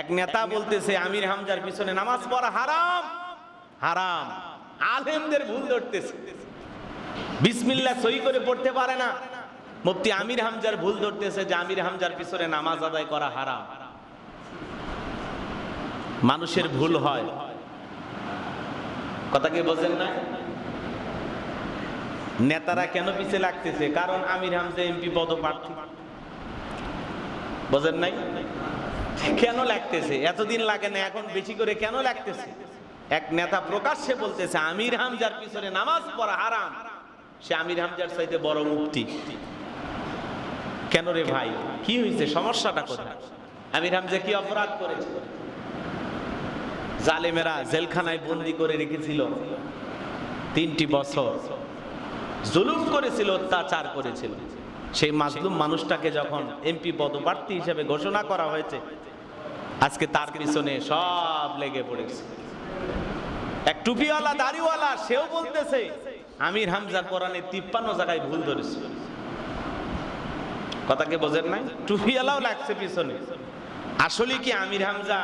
এক নেতা বলতেছে আমির হামজার পিছনে নামাজ পড়া হারাম হারাম। আলেমদের ভুল ধরতেছে, বিসমিল্লাহ সহি করে পড়তে পারে না। মুফতি আমির হামজার ভুল ধরতেছে যে আমির হামজার পিছনে নামাজ আদায় করা হারাম। মানুষের ভুল হয়, কথা কি বোঝেন না? নেতারা কেন পিছে লাগতেছে? কারণ আমির হামজা এমপি পদপ্রার্থী, বোঝেন নাই? কেন লাগতেছে? এতদিন লাগে না, এখন বেশি করে কেন লাগতেছে? এক নেতা প্রকাশ্যে বলতেছে আমির হামজার পিছনে নামাজ পড়া হারাম, সে আমির হামজার চাইতে বড় মুফতি। কেন রে ভাই, কি হয়েছে? সমস্যাটা কোথায়? আমির হামজা কি অপরাধ করেছে? জালেমেরা জেলখানায় বন্দি করে রেখেছিল 3টি বছর, জুলুম করেছিল, অত্যাচার করেছিল। সেই মাজলুম মানুষটাকে যখন এমপি পদপ্রার্থী হিসেবে ঘোষণা করা হয়েছে, আজকে তার পিছনে সব লেগে পড়েছে। এক টুপিওয়ালা দাড়িওয়ালা সেও বলতেছে আমির হামজা কোরআনে 53 জায়গায় ভুল ধরেছে। কথা কি বোঝেন নাই? টুপিওয়ালাও লাগছে পিছনে। আসলে কি আমির হামজা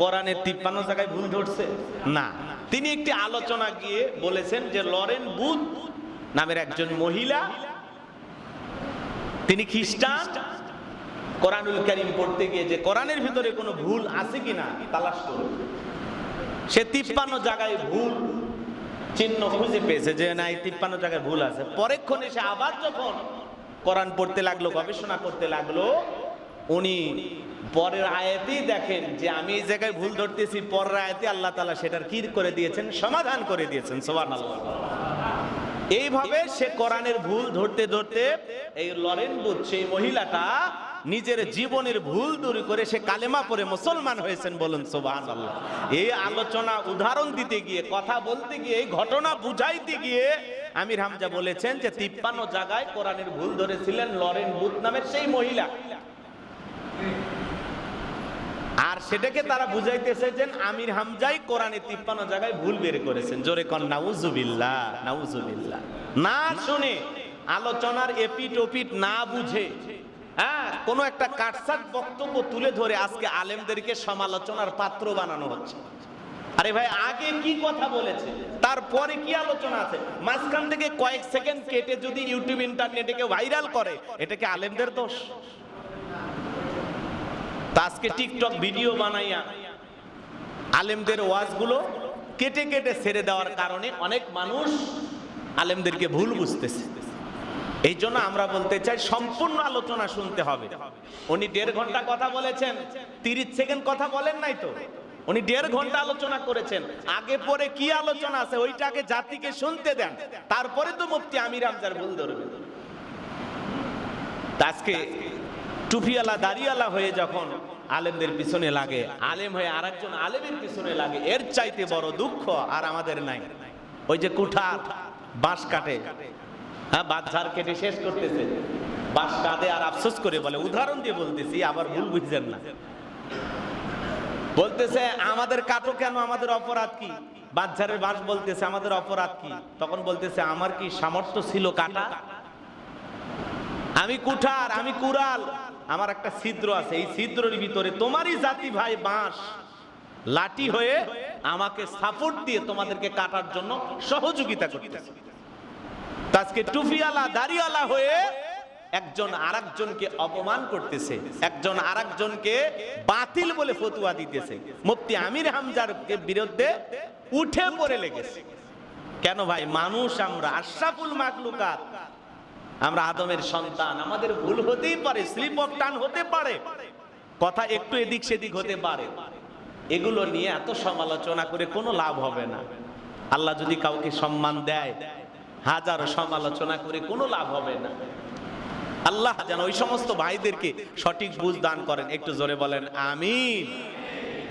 কোরআনে 53 জায়গায় ভুল ধরছে? না। তিনি একটি আলোচনা গিয়ে বলেছেন যে লরেন বুথ নামের একজন মহিলা, তিনি খ্রিস্টান, কোরআনুল কারীম পড়তে গিয়ে যে কোরআনের ভিতরে কোনো ভুল আছে কিনা তালাশ করে সে 53 জায়গায় ভুল চিহ্ন খুঁজে পেয়েছে যে না, এই 53 জায়গায় ভুল আছে। পরেক্ষণে সে আবার যখন কোরআন পড়তে লাগলো, গবেষণা করতে লাগলো, উনি পরের আয়াতেই দেখেন যে আমি এই জায়গায় ভুল ধরতেছি, পরের আয়াতে আল্লাহ তাআলা সেটার কি করে দিয়েছেন, সমাধান করে দিয়েছেন। সুবহানাল্লাহ। এইভাবে সে কোরআনের ভুল ধরতে ধরতে এই লরেন বুথ সেই মহিলাটা নিজের জীবনের ভুল দূর করে সে কালেমা পড়ে মুসলমান হয়েছেন। বলুন সুবহানাল্লাহ। এই আলোচনা উদাহরণ দিতে গিয়ে, কথা বলতে গিয়ে, এই ঘটনা বুঝাইতে গিয়ে আমির হামজা বলেছেন যে 53 জায়গায় কোরআনের ভুল ধরেছিলেন লরেন বুথ নামের সেই মহিলা। আর সেটাকে তারা বুঝাইতেছে যে আমির হামজাই কোরআনে 53 জায়গায় ভুল বের করেছেন। জোরে কোন নাউজুবিল্লাহ, নাউজুবিল্লাহ। না শুনে, আলোচনার এপিট ওপিট না বুঝে, কোন একটা কাটছাট বক্তব্য তুলে ধরে আজকে আলেমদেরকে সমালোচনার পাত্র বানানো হচ্ছে। আরে ভাই, আগে কি কথা বলেছে, তারপরে কি আলোচনা আছে, মাঝখান থেকে কয়েক সেকেন্ড কেটে যদি ইউটিউব ইন্টারনেটে কেউ ভাইরাল করে, এটা কি আলেমদের দোষ? আজকে টিকটক ভিডিও বানাইয়া আলেমদের ওয়াজগুলো কেটে কেটে ছেড়ে দেওয়ার কারণে অনেক মানুষ আলেমদেরকে ভুল বুঝতেছে। এই জন্য আমরা বলতে চাই সম্পূর্ণ আলোচনা শুনতে হবে। উনি 1.5 ঘন্টা কথা বলেছেন, 30 সেকেন্ড কথা বলেন নাই তো। উনি 1.5 ঘন্টা আলোচনা করেছেন, আগে পরে কি আলোচনা আছে ওইটাকে জাতিকে শুনতে দেন, তারপরে তো মুফতি আমির হামজার ভুল ধরবে। আজকে টুপিওয়ালা দাড়িওয়ালা হয়ে যখন আলেমদের পিছনে লাগে, আলেম হয়ে আরেকজন আলেমের পিছনে লাগে, এর চাইতে বড় দুঃখ আর আমাদের নাই। ওই যে কুঠার বাঁশ কাটে, বাঁশ ঝাড় কেটে শেষ করতেছে, বাঁশ কাঁদে আর আফসোস করে বলে, উদাহরণ দিয়ে বলতেছি, আবার ভুল বুঝছেন না, বলতেছে আমাদের কাটো কেন, আমাদের অপরাধ কি? বাঁশ ঝাড়ের বাঁশ বলতেছে আমাদের অপরাধ কি? তখন বলতেছে আমার কি সামর্থ্য ছিল কাটা? আমি কুঠার, আমি কুড়াল, আমার একটা ছিদ্র আছে, এই ছিদ্রের ভিতরে তোমারই জাতি ভাই বাঁশ লাঠি হয়ে আমাকে সাপোর্ট দিয়ে তোমাদেরকে কাটার জন্য সহযোগিতা করতেছে। আজকে টুপিওয়ালা দাড়িওয়ালা হয়ে একজন আরেকজনকে অপমান করতেছে, একজন আরেকজনকে বাতিল বলে ফতোয়া দিতেছে, মুফতি আমির হামজার বিরুদ্ধে উঠে পড়ে লেগেছে। কেন ভাই? মানুষ আমরা, আশরাফুল মাখলুকাত, আমরা আদমের সন্তান, আমাদের ভুল হতেই পারে, স্লিপ অফ টান হতে পারে, কথা একটু এদিক সেদিক হতে পারে। এগুলো নিয়ে এত সমালোচনা করে কোনো লাভ হবে না। আল্লাহ যদি কাউকে সম্মান দেয়, হাজারো সমালোচনা করে কোনো লাভ হবে না। আল্লাহ যেন ওই সমস্ত ভাইদেরকে সঠিক বুঝ দান করেন। একটু জোরে বলেন আমিন।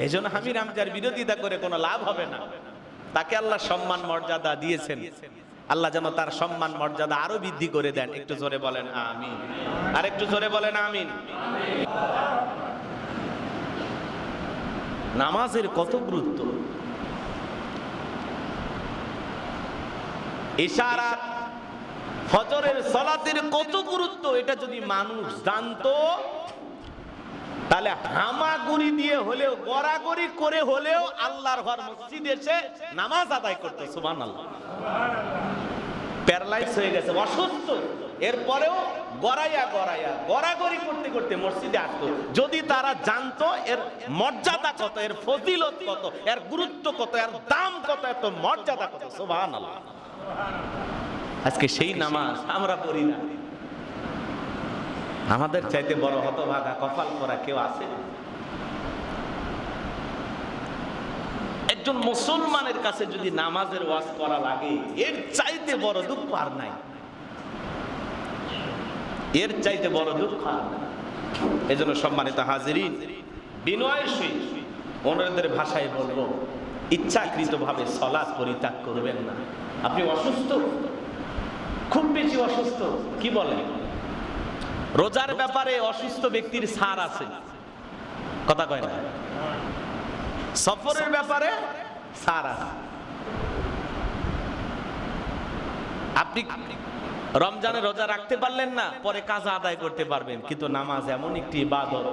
এই জন্য আমির হামজার বিরোধিতা করে কোনো লাভ হবে না। তাকে আল্লাহ সম্মান মর্যাদা দিয়েছেন, আল্লাহ যেন তার সম্মান মর্যাদা আরো বৃদ্ধি করে দেন। একটু জোরে বলেন আমিন, আর একটু জোরে বলেন আমিন। নামাজের কত গুরুত্ব, ইশারা ফজরের সালাতের কত গুরুত্ব, এটা যদি মানুষ জানতো তাহলে হামাগুড়ি দিয়ে হলেও গড়াগড়ি করে হলেও আল্লাহর ঘর মসজিদ এসে নামাজ আদায় করতে, সুবহানাল্লাহ। প্যারালাইজ হয়ে গেছে, অসুস্থ, এরপরেও গড়াগড়ি করতে করতে মসজিদে আসতো। যদি তারা জানতো এর মর্যাদা কত, এর ফজিলত কত, এর গুরুত্ব কত, এর দাম কত, এত মর্যাদা কত, সুবহানাল্লাহ। আজকে সেই নামাজ আমরা পড়ি না। আমাদের চাইতে বড় হতভাগা কপাল করা কেউ আছে? একজন মুসলমানের কাছে যদি নামাজের ওয়াজ করা লাগে, এর চাইতে বড় দুঃখ আর নাই, এর চাইতে বড় দুঃখ আর নাই। এজন্য সম্মানিত হাজিরিন, বিনয়ের সহিত অনুরোধের ভাষায় বলবো, ইচ্ছাকৃতভাবে সালাত পরিত্যাগ করবেন না। আপনি অসুস্থ, খুব বেশি অসুস্থ, কি বলেন? রোজার ব্যাপারে অসুস্থ ব্যক্তির ছাড় আছে, কথা কয় না। সফরের ব্যাপারে ছাড় আছে। আপনি রমজানে রোজা রাখতে পারলেন না, পরে কাজা আদায় করতে পারবেন, কিন্তু নামাজ এমন একটি ইবাদত,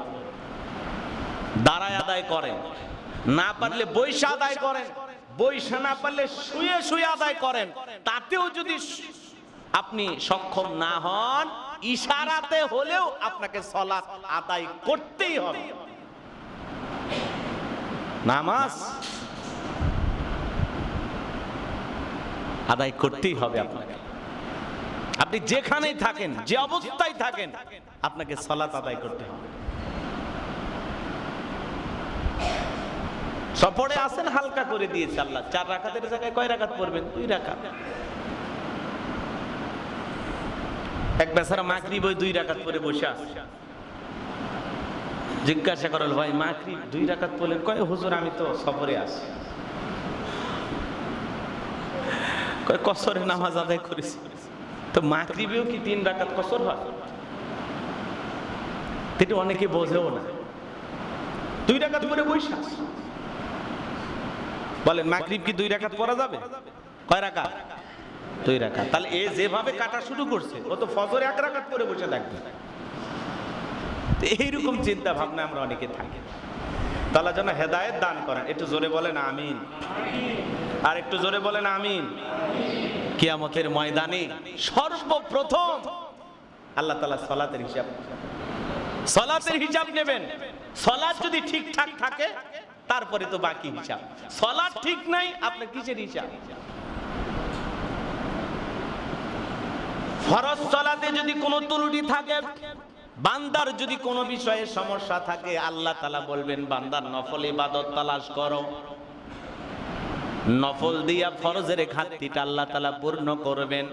দাঁড়ায় আদায় করেন, না পারলে বইসা আদায় করেন, বইসা না পারলে শুয়ে শুয়ে আদায় করেন। তাতেও যদি আপনি সক্ষম না হন, ইশারাতে হলেও আপনাকে সালাত আদায় করতেই হবে। নামাজ আদায় করতেই হবে আপনাকে। আপনি যেখানেই থাকেন, যে অবস্থায় থাকেন, আপনাকে সালাত আদায় করতে হবে। সফরে আসেন, হালকা করে দিয়েছে আল্লাহ, 4 রাকাতের জায়গায় কয় রাকাত পড়বেন? 2 রাকাত। এক বেচারা মাগরিব 2 রাকাত পরে বসে আছে, জিজ্ঞাসা করল, ভাই মাগরিব 2 রাকাত পড়লেন? কয়, হুজুর আমি তো সফরে আছি। কয়, কসরে নামাজ আদায় করেছি। তো মাগরিবেও কি 3 রাকাত কসর হয়? এটা অনেকে বোঝেও না। 2 রাকাত পরে বসে আছে, বলেন মাগরিব কি 2 রাকাত পড়া যাবে? কয় রাকাত? 2 রাকাত। তাহলে এ যেভাবে কাটা শুরু করছে, ও তো ফজরে 1 রাকাত পরে বসে থাকবে। এইরকম চিন্তা ভাবনা আমরা অনেকে থাকি। তাআলা যেন হেদায়েত দান করেন। একটু জোরে বলেন আমিন। আর একটু জোরে বলেন আমিন। কিয়ামতের ময়দানে সর্বপ্রথম আল্লাহ তাআলা সালাতের হিসাব নেবেন। সালাত যদি ঠিকঠাক থাকে, তারপরে তো বাকি হিসাব। সালাত ঠিক নাই, আপনার কিসের হিসাব? ফরজ সালাতে যদি কোনো ত্রুটি থাকে, বান্দার যদি কোনো বিষয়ে সমস্যা থাকে, আল্লাহ তাআলা বলবেন, বান্দার নফল ইবাদত তালাশ করো। নফল দিয়া ফরজের ঘাটতিটা আল্লাহ তাআলা পূর্ণ করবেন।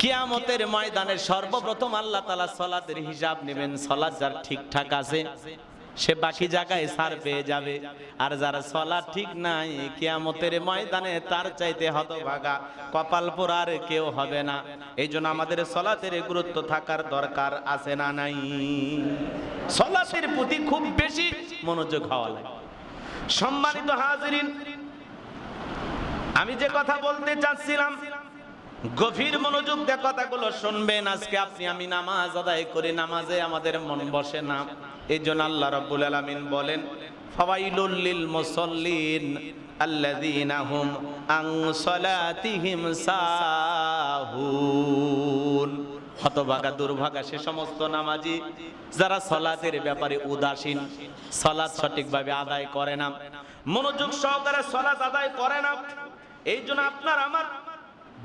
কিয়ামতের ময়দানে সর্বপ্রথম আল্লাহ তাআলা সালাতের হিসাব নেবেন। সালাত যার ঠিকঠাক আছে, সে বাকি জায়গায় ছাড় পেয়ে যাবে। আর যার সালাত ঠিক নাই, কিয়ামতের ময়দানে তার চাইতে হতভাগা কপাল পোড়ার কেউ হবে না। এই জন্য আমাদের সালাতের গুরুত্ব থাকার দরকার আছে না নাই? সালাতের প্রতি খুব বেশি মনোযোগ হওয়া লাগে। সম্মানিত হাজিরিন, আমি যে কথা বলতে চাচ্ছিলাম, গভীর মনোযোগ দিয়ে কথাগুলো শুনবেন। আজকে আপনি আমি নামাজ আদায় করি, নামাজে আমাদের মন বসে না। এই জন্য আল্লাহ রাব্বুল আলামিন বলেন, ফাওয়াইলুল লিল মুসাল্লিন আল্লাযীনা হুম আন সালাতিহিম সাহুন। হতভাগা দুর্ভাগা সে সমস্ত নামাজি যারা সালাতের ব্যাপারে উদাসীন, সালাত সঠিকভাবে আদায় করে না, মনোযোগ সহকারে সালাত আদায় করে না। এই জন্য আপনার আমার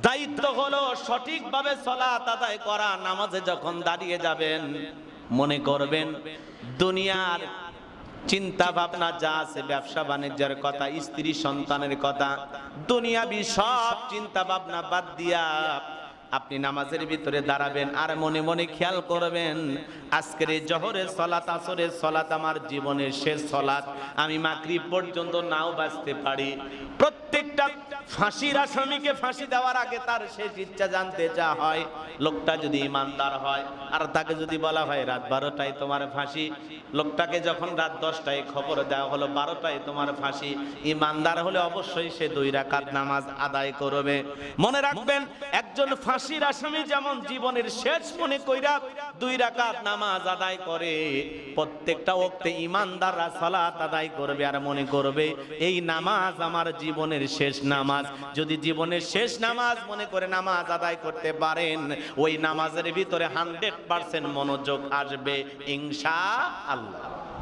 দায়িত্ব হলো সঠিকভাবে সালাত আদায় করা। নামাজে যখন দাঁড়িয়ে যাবেন, মনে করবেন দুনিয়ার চিন্তা ভাবনা যা আছে, ব্যবসা বাণিজ্যের কথা, স্ত্রী সন্তানের কথা, দুনিয়াবি সব চিন্তা ভাবনা বাদ দিয়া আপনি নামাজের ভিতরে দাঁড়াবেন। আর মনে মনে খেয়াল করবেন, আজকের এই জোহরের সালাত, আসরের সালাত আমার জীবনের শেষ সালাত। আমি মাগরিব পর্যন্ত নাও বাঁচতে পারি। প্রত্যেকটা ফাঁসির আসামিকে ফাঁসি দেওয়ার আগে তার শেষ ইচ্ছা জানতে চা হয়, লোকটা যদি ইমানদার হয় আর তাকে যদি বলা হয় রাত 12টায় তোমার ফাঁসি, লোকটাকে যখন রাত 10টায় খবর দেওয়া হলো 12টায় তোমার ফাঁসি, ইমানদার হলে অবশ্যই সে 2 রাকাত নামাজ আদায় করবে। মনে রাখবেন, একজন ফাঁসির আসামি যেমন জীবনের শেষ মনে কইরা 2 রাকাত নামাজ আদায় করে, প্রত্যেকটা ওয়াক্তে ইমানদাররা সালাত আদায় করবে আর মনে করবে এই নামাজ আমার জীবনের শেষ নামাজ। যদি জীবনের শেষ নামাজ মনে করে নামাজ আদায় করতে পারেন, ওই নামাজের ভিতরে 100% মনোযোগ আসবে ইনশাআল্লাহ।